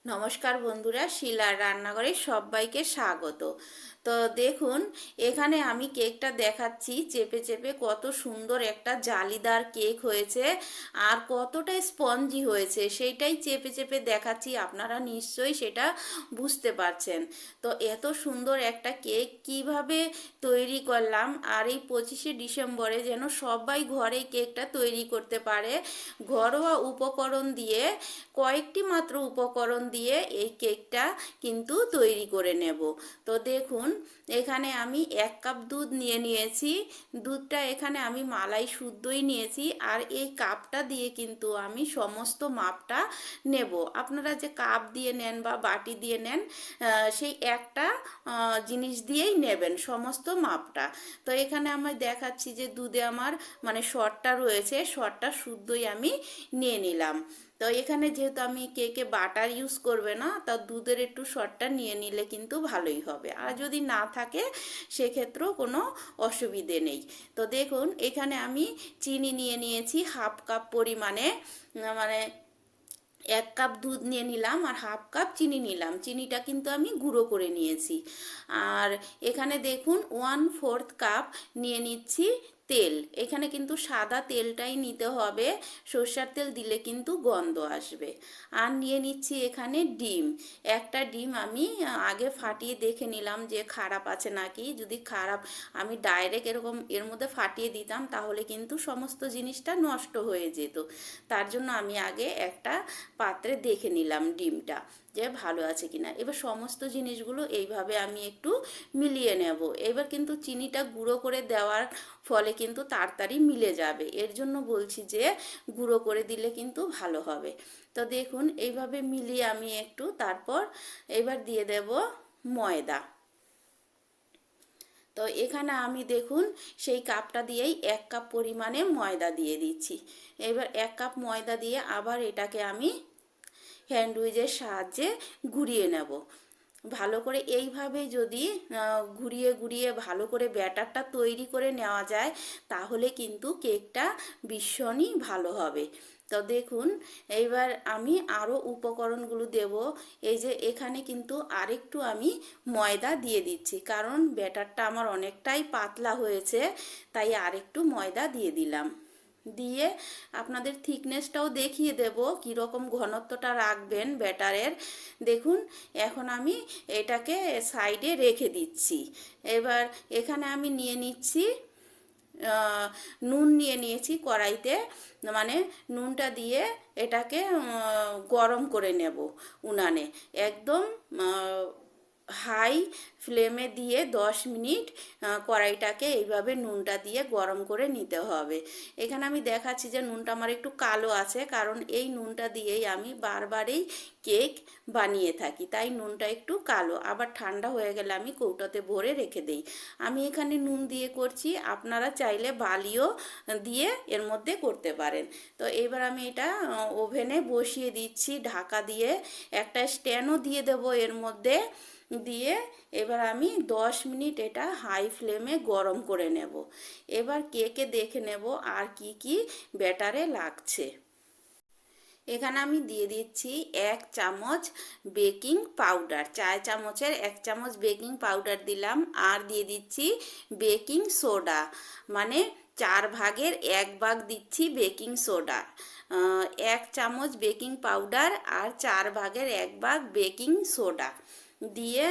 নমস্কার বন্ধুরা, শিলার রান্নাঘরে সবাইকে স্বাগত। তো দেখুন, এখানে আমি কেকটা দেখাচ্ছি চেপে চেপে কত সুন্দর একটা জালিদার কেক হয়েছে আর কতটা স্পঞ্জি হয়েছে সেইটাই চেপে চেপে দেখাচ্ছি। আপনারা নিশ্চয়ই সেটা বুঝতে পারছেন। তো এত সুন্দর একটা কেক কিভাবে তৈরি করলাম, আর এই 25শে ডিসেম্বরে যেন সবাই ঘরে কেকটা তৈরি করতে পারে ঘরোয়া উপকরণ দিয়ে। কয়েকটি মাত্র উপকরণ দিয়ে এই কেকটা কিন্তু তৈরি করে নেব। তো দেখুন, এখানে আমি 1 কাপ দুধ নিয়ে নিয়েছি। দুধটা এখানে আমি মালাই শুদ্ধই নিয়েছি, আর এই কাপটা দিয়ে কিন্তু আমি সমস্ত মাপটা নেব। আপনারা যে কাপ দিয়ে নেন বা বাটি দিয়ে নেন, সেই একটা জিনিস দিয়েই নেবেন সমস্ত মাপটা। তো এখানে আমি দেখাচ্ছি যে দুধে আমার মানে শর্টটা রয়েছে, শর্টটা শুদ্ধই আমি নিয়ে নিলাম। তো এখানে যেহেতু আমি কেকে বাটার ইউজ করবে না, তা দুধের একটু শর্টটা নিয়ে নিলে কিন্তু ভালোই হবে, আর যদি না থাকে সেক্ষেত্রেও কোনো অসুবিধে নেই। তো দেখুন, এখানে আমি চিনি নিয়ে নিয়েছি 1/2 কাপ পরিমাণে। মানে 1 কাপ দুধ নিয়ে নিলাম আর 1/2 কাপ চিনি নিলাম। চিনিটা কিন্তু আমি গুঁড়ো করে নিয়েছি। আর এখানে দেখুন 1/4 কাপ নিয়ে নিচ্ছি তেল। এখানে কিন্তু সাদা তেলটাই নিতে হবে, সরষের তেল দিলে কিন্তু গন্ধ আসবে। আর নিয়ে নিচ্ছি এখানে ডিম। একটা ডিম আমি আগে ফাটিয়ে দেখে নিলাম যে খারাপ আছে নাকি। যদি খারাপ, আমি ডাইরেক্ট এরকম এর মধ্যে ফাটিয়ে দিতাম তাহলে কিন্তু সমস্ত জিনিসটা নষ্ট হয়ে যেত। তার জন্য আমি আগে একটা পাত্রে দেখে নিলাম ডিমটা যে ভালো আছে কিনা। এবার সমস্ত জিনিসগুলো এইভাবে আমি একটু মিলিয়ে নেব। এবার কিন্তু চিনিটা গুঁড়ো করে দেওয়ার ফলে কিন্তু তাড়াতাড়ি মিলে যাবে, এর জন্য বলছি যে গুঁড়ো করে দিলে কিন্তু ভালো হবে। তো দেখুন, এইভাবে মিলিয়ে আমি একটু তারপর এবার দিয়ে দেব ময়দা। তো এখানে আমি দেখুন সেই কাপটা দিয়েই 1 কাপ পরিমাণে ময়দা দিয়ে দিচ্ছি। এবার 1 কাপ ময়দা দিয়ে আবার এটাকে আমি হ্যান্ড উইচের সাহায্যে ঘুরিয়ে নেব ভালো করে। এইভাবে যদি ঘুরিয়ে ঘুরিয়ে ভালো করে ব্যাটারটা তৈরি করে নেওয়া যায় তাহলে কিন্তু কেকটা ভীষণই ভালো হবে। তো দেখুন, এইবার আমি আরও উপকরণগুলো দেব। এই যে এখানে কিন্তু আরেকটু আমি ময়দা দিয়ে দিচ্ছি, কারণ ব্যাটারটা আমার অনেকটাই পাতলা হয়েছে, তাই আরেকটু ময়দা দিয়ে দিলাম। দিয়ে আপনাদের থিকনেসটাও দেখিয়ে দেব কীরকম ঘনত্বটা রাখবেন ব্যাটারের। দেখুন, এখন আমি এটাকে সাইডে রেখে দিচ্ছি। এবার এখানে আমি নিয়ে নিচ্ছি নুন নিয়ে নিয়েছি কড়াইতে। মানে নুনটা দিয়ে এটাকে গরম করে নেব উনানে। একদম হাই ফ্লেমে দিয়ে 10 মিনিট কড়াইটাকে এইভাবে নুনটা দিয়ে গরম করে নিতে হবে। এখানে আমি দেখাচ্ছি যে নুনটা আমার একটু কালো আছে, কারণ এই নুনটা দিয়েই আমি বারবারই কেক বানিয়ে থাকি, তাই নুনটা একটু কালো। আবার ঠান্ডা হয়ে গেলে আমি কৌটোতে ভরে রেখে দিই। আমি এখানে নুন দিয়ে করছি, আপনারা চাইলে বালিও দিয়ে এর মধ্যে করতে পারেন। তো এবার আমি এটা ওভেনে বসিয়ে দিচ্ছি ঢাকা দিয়ে। একটা স্ট্যান্ডও দিয়ে দেবো এর মধ্যে। দিয়ে এবার আমি 10 মিনিট এটা হাই ফ্লেমে গরম করে নেব। এবার কেকে দেখে নেব আর কি কি ব্যাটারে লাগছে। এখানে আমি দিয়ে দিচ্ছি 1 চামচ বেকিং পাউডার, 4 চামচের 1 চামচ বেকিং পাউডার দিলাম। আর দিয়ে দিচ্ছি বেকিং সোডা, মানে 1/4 ভাগ দিচ্ছি বেকিং সোডা। 1 চামচ বেকিং পাউডার আর 1/4 ভাগ বেকিং সোডা দিয়ে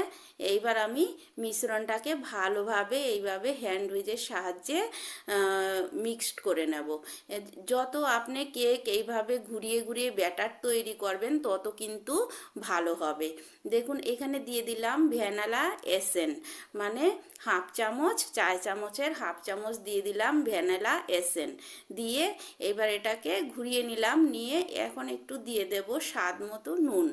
এইবার আমি মিশ্রণটাকে ভালোভাবে এইভাবে হ্যান্ড উইচের সাহায্যে মিক্সড করে নেব। যত আপনি কেক এইভাবে ঘুরিয়ে ঘুরিয়ে ব্যাটার তৈরি করবেন তত কিন্তু ভালো হবে। দেখুন, এখানে দিয়ে দিলাম ভ্যানিলা এসেন্স, মানে 1/2 চামচ, 4 চামচের 1/2 চামচ দিয়ে দিলাম ভ্যানিলা এসেন্স। দিয়ে এবার এটাকে ঘুরিয়ে নিলাম। নিয়ে এখন একটু দিয়ে দেব স্বাদ মতো নুন।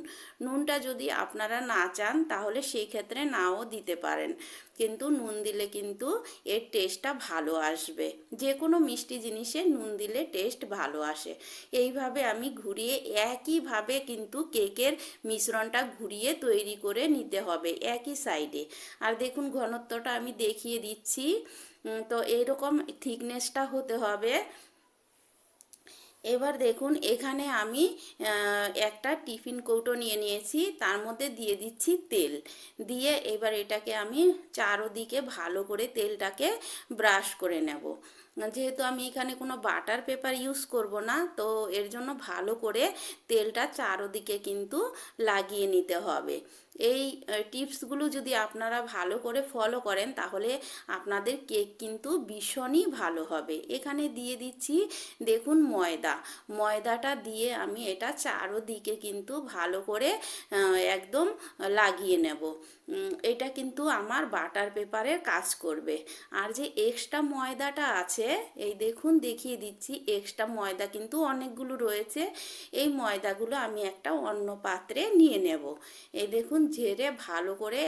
নুনটা যদি আপনারা না চান তাহলে সেই ক্ষেত্রে নাও দিতে পারেন, কিন্তু নুন দিলে কিন্তু এর টেস্টটা ভালো আসবে। যে কোনো মিষ্টি জিনিসে নুন দিলে টেস্ট ভালো আসে। এইভাবে আমি ঘুরিয়ে একইভাবে কিন্তু কেকের মিশ্রণটা ঘুরিয়ে তৈরি করে নিতে হবে একই সাইডে। আর দেখুন ঘনত্বটা আমি দেখিয়ে দিচ্ছি। তো এইরকম থিকনেসটা হতে হবে। এবার দেখুন এখানে আমি একটা টিফিন কৌটো নিয়ে নিয়েছি, তার মধ্যে দিয়ে দিচ্ছি তেল। দিয়ে এবার এটাকে আমি চারোদিকে ভালো করে তেলটাকে ব্রাশ করে নেব। যেহেতু আমি এখানে কোনো বাটার পেপার ইউজ করব না, তো এর জন্য ভালো করে তেলটা চারোদিকে কিন্তু লাগিয়ে নিতে হবে। এই টিপসগুলো যদি আপনারা ভালো করে ফলো করেন তাহলে আপনাদের কেক কিন্তু ভীষণই ভালো হবে। এখানে দিয়ে দিচ্ছি দেখুন ময়দাটা দিয়ে আমি এটা চারোদিকে কিন্তু ভালো করে একদম লাগিয়ে নেব। এটা কিন্তু আমার বাটার পেপারের কাজ করবে। আর যে এক্সট্রা ময়দাটা আছে, এই দেখুন দেখিয়ে দিচ্ছি, এক্সট্রা ময়দা কিন্তু অনেকগুলো রয়েছে। এই ময়দাগুলো আমি একটা অন্য পাত্রে নিয়ে নেব। এই দেখুন ঝেড়ে ভালো করে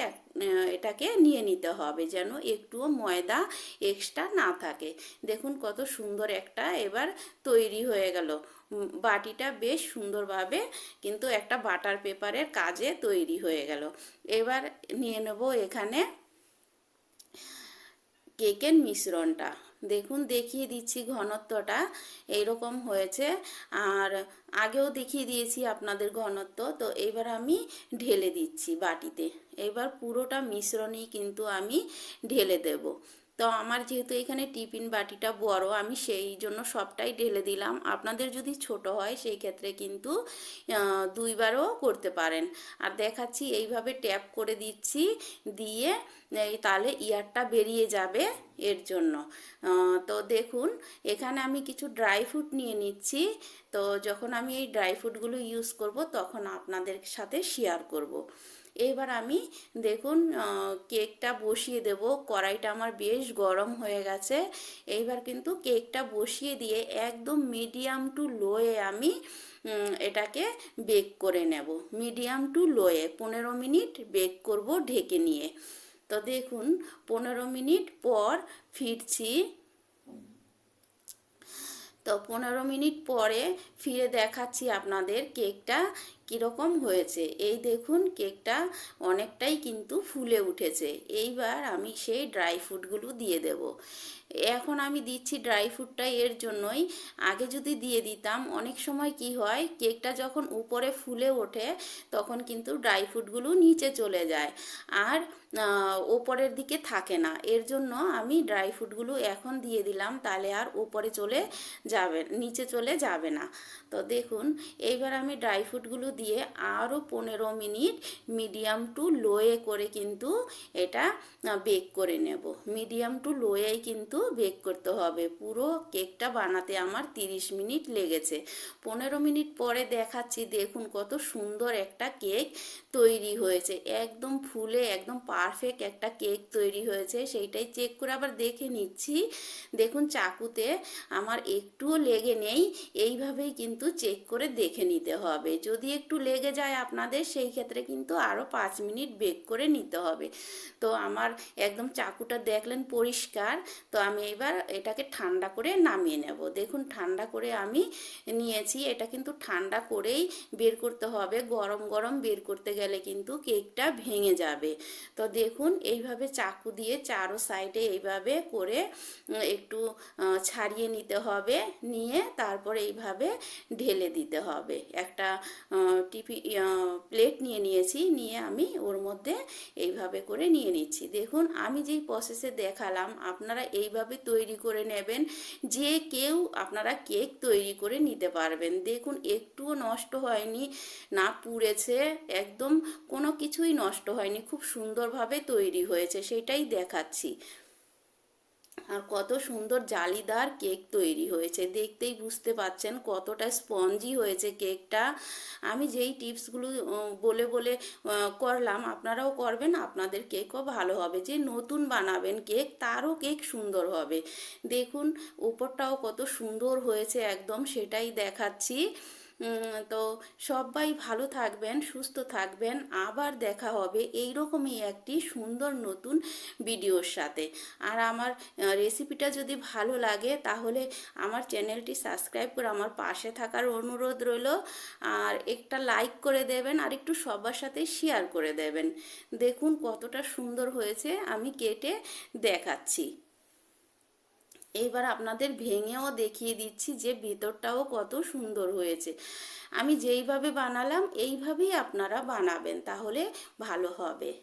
এটাকে নিয়ে নিতে হবে যেন একটুও ময়দা এক্সট্রা না থাকে। দেখুন কত সুন্দর একটা এবার তৈরি হয়ে গেল। বাটিটা বেশ সুন্দরভাবে কিন্তু একটা বাটার পেপারের কাজে তৈরি হয়ে গেল। এবার নিয়ে নেব এখানে কেকের মিশ্রণটা। দেখুন দেখিয়ে দিচ্ছি ঘনত্বটা এইরকম হয়েছে, আর আগেও দেখিয়ে দিয়েছি আপনাদের ঘনত্ব। তো এবার আমি ঢেলে দিচ্ছি বাটিতে। এবার পুরোটা মিশ্রণই কিন্তু আমি ঢেলে দেব। তো আমার যেহেতু এখানে টিফিন বাটিটা বড়, আমি সেই জন্য সবটাই ঢেলে দিলাম। আপনাদের যদি ছোট হয় সেই ক্ষেত্রে কিন্তু দুইবারও করতে পারেন। আর দেখাচ্ছি এইভাবে ট্যাপ করে দিচ্ছি, দিয়ে এই তাহলে ইয়ারটা বেরিয়ে যাবে এর জন্য। তো দেখুন এখানে আমি কিছু ড্রাই ফ্রুট নিয়ে নিচ্ছি। তো যখন আমি এই ড্রাই ফ্রুটগুলো ইউজ করব তখন আপনাদের সাথে শেয়ার করব। এবার আমি দেখুন কেকটা বসিয়ে দেব। কড়াইটা আমার বেশ গরম হয়ে গেছে। এইবার কিন্তু কেকটা বসিয়ে দিয়ে একদম মিডিয়াম টু লোয়ে আমি এটাকে বেক করে নেব। মিডিয়াম টু লোয়ে 15 মিনিট বেক করব ঢেকে নিয়ে। তো দেখুন 15 মিনিট পর ফিরছি। তো 15 মিনিট পরে ফিরে দেখাচ্ছি আপনাদের কেকটা কীরকম হয়েছে। এই দেখুন কেকটা অনেকটাই কিন্তু ফুলে উঠেছে। এইবার আমি সেই ড্রাই ফ্রুটগুলো দিয়ে দেব। এখন আমি দিচ্ছি ড্রাই ফ্রুটটা এর জন্যই, আগে যদি দিয়ে দিতাম অনেক সময় কি হয় কেকটা যখন উপরে ফুলে ওঠে তখন কিন্তু ড্রাই ফ্রুটগুলো নিচে চলে যায় আর ওপরের দিকে থাকে না। এর জন্য আমি ড্রাই ফ্রুটগুলো এখন দিয়ে দিলাম, তাহলে আর ওপরে চলে যাবে, নিচে চলে যাবে না। তো দেখুন এইবার আমি ড্রাই ফ্রুটগুলো দিয়ে আরও 15 মিনিট মিডিয়াম টু লোয়ে করে কিন্তু এটা বেক করে নেব। মিডিয়াম টু লোয়েই কিন্তু বেক করতে হবে। পুরো কেকটা বানাতে আমার 30 মিনিট লেগেছে। 15 মিনিট পরে দেখাচ্ছি, দেখুন কত সুন্দর একটা কেক তৈরি হয়েছে। একদম ফুলে একদম পারফেক্ট একটা কেক তৈরি হয়েছে। সেইটাই চেক করে আবার দেখে নিচ্ছি। দেখুন চাকুতে আমার একটুও লেগে নেই। এইভাবেই কিন্তু চেক করে দেখে নিতে হবে। যদি একটু লেগে যায় আপনাদের সেই ক্ষেত্রে কিন্তু আরও 5 মিনিট বেক করে নিতে হবে। তো আমার একদম চাকুটা দেখলেন পরিষ্কার। তো আমি এবার এটাকে ঠান্ডা করে নামিয়ে নেব। দেখুন ঠান্ডা করে আমি নিয়েছি। এটা কিন্তু ঠান্ডা করেই বের করতে হবে, গরম গরম বের করতে গেলে কিন্তু কেকটা ভেঙে যাবে। তো দেখুন এইভাবে চাকু দিয়ে চারো সাইডে এইভাবে করে একটু ছাড়িয়ে নিতে হবে, নিয়ে তারপরে এইভাবে ঢেলে দিতে হবে। একটা প্লেট নিয়ে নিয়েছি, নিয়ে আমি ওর মধ্যে এইভাবে করে নিয়ে নিচ্ছি। দেখুন আমি যেই প্রসেসে দেখালাম আপনারা এইভাবে তৈরি করে নেবেন, যে কেউ আপনারা কেক তৈরি করে নিতে পারবেন। দেখুন একটুও নষ্ট হয়নি, না পুড়েছে, একদম কোনো কিছুই নষ্ট হয়নি, খুব সুন্দরভাবে তৈরি হয়েছে সেটাই দেখাচ্ছি। আর কত সুন্দর জালিদার কেক তৈরি হয়েছে, দেখতেই বুঝতে পাচ্ছেন কতটা স্পঞ্জি হয়েছে কেকটা। আমি যেই টিপসগুলো বলে বলে করলাম আপনারাও করবেন, আপনাদের কেকও ভালো হবে। যে নতুন বানাবেন কেক তারও কেক সুন্দর হবে। দেখুন উপরটাও কত সুন্দর হয়েছে একদম, সেটাই দেখাচ্ছি। তো সবাই ভালো থাকবেন, সুস্থ থাকবেন। আবার দেখা হবে এইরকমই একটি সুন্দর নতুন ভিডিওর সাথে। আর আমার রেসিপিটা যদি ভালো লাগে তাহলে আমার চ্যানেলটি সাবস্ক্রাইব করে আমার পাশে থাকার অনুরোধ রইল। আর একটা লাইক করে দেবেন আর একটু সবার সাথে শেয়ার করে দেবেন। দেখুন কতটা সুন্দর হয়েছে, আমি কেটে দেখাচ্ছি। এইবার আপনাদের ভেঙেও দেখিয়ে দিচ্ছি যে ভিতরটাও কত সুন্দর হয়েছে। আমি যেইভাবে বানালাম এইভাবেই আপনারা বানাবেন, তাহলে ভালো হবে।